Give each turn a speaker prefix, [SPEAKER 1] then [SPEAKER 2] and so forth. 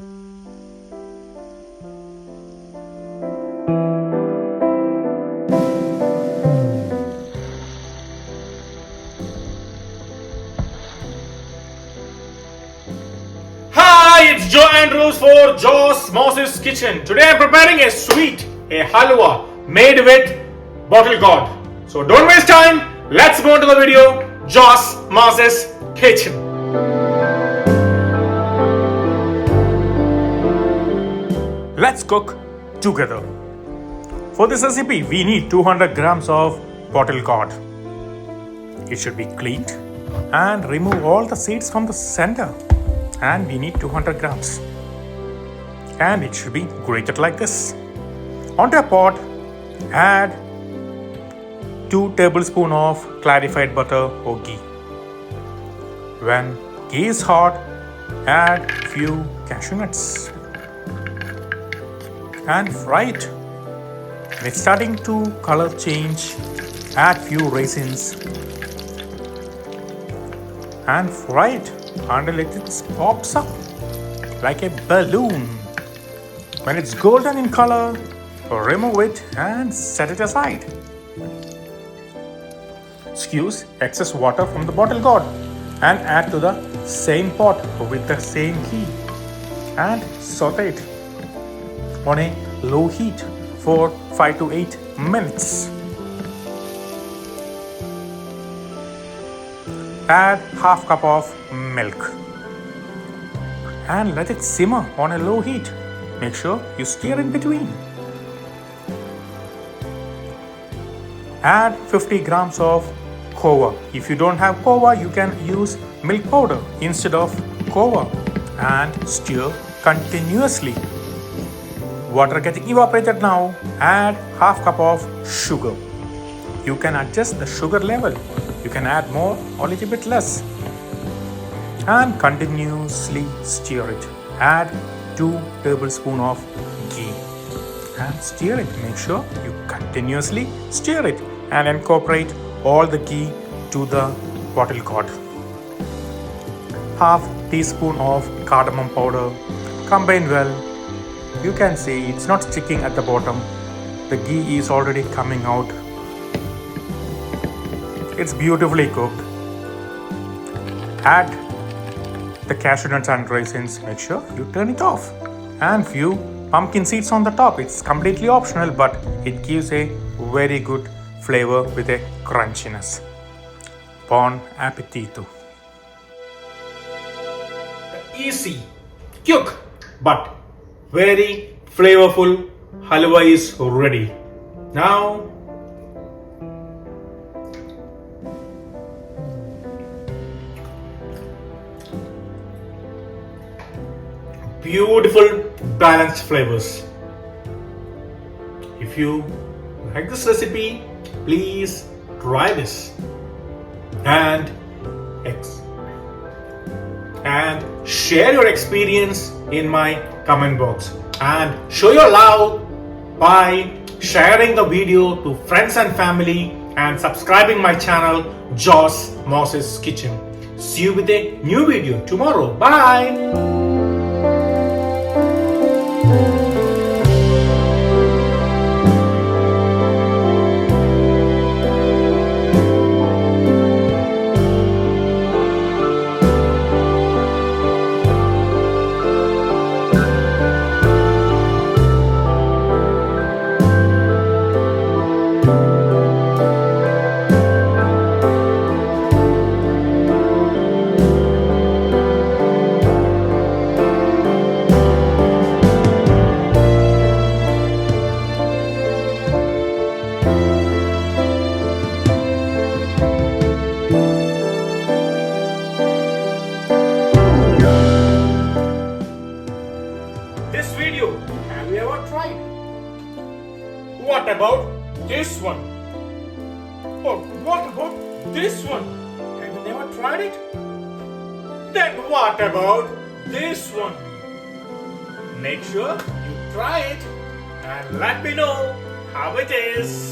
[SPEAKER 1] Hi, it's Joe Andrews for Joe's Moses Kitchen. Today I'm preparing a sweet, a halwa made with bottle gourd. So don't waste time. Let's go to the video. Joe's Moses Kitchen. Let's cook together. For this recipe, we need 200 grams of bottle gourd. It should be cleaned and remove all the seeds from the center. And we need 200 grams. And it should be grated like this. Onto a pot, add 2 tablespoons of clarified butter or ghee. When ghee is hot, add few cashew nuts and fry it. When it's starting to color change, add few raisins and fry it until it pops up like a balloon. When it's golden in color, remove it and set it aside. Squeeze excess water from the bottle gourd and add to the same pot with the same ghee and saute it on a low heat for 5 to 8 minutes. Add half cup of milk and let it simmer on a low heat. Make sure you stir in between. Add 50 grams of kova. If you don't have kova, you can use milk powder instead of kova and stir continuously. Water getting evaporated now. Add half cup of sugar. You can adjust the sugar level. You can add more or a little bit less. And continuously stir it. Add 2 tablespoons of ghee and stir it. Make sure you continuously stir it and incorporate all the ghee to the bottle gourd. Half teaspoon of cardamom powder. Combine well. You can see it's not sticking at the bottom. The ghee is already coming out. It's beautifully cooked. Add the cashew nuts and raisins. Make sure you turn it off. And few pumpkin seeds on the top. It's completely optional, but it gives a very good flavor with a crunchiness. Bon appetito. Easy, quick, but very flavorful halwa is ready. Now beautiful balanced flavors. If you like this recipe, please try this and share your experience in my comment box and show your love by sharing the video to friends and family and subscribing my channel Joe's Moses Kitchen. See you with a new video tomorrow. Bye. This video, have you ever tried? What about this one? Or what about this one? Have you never tried it? Then what about this one? Make sure you try it and let me know how it is.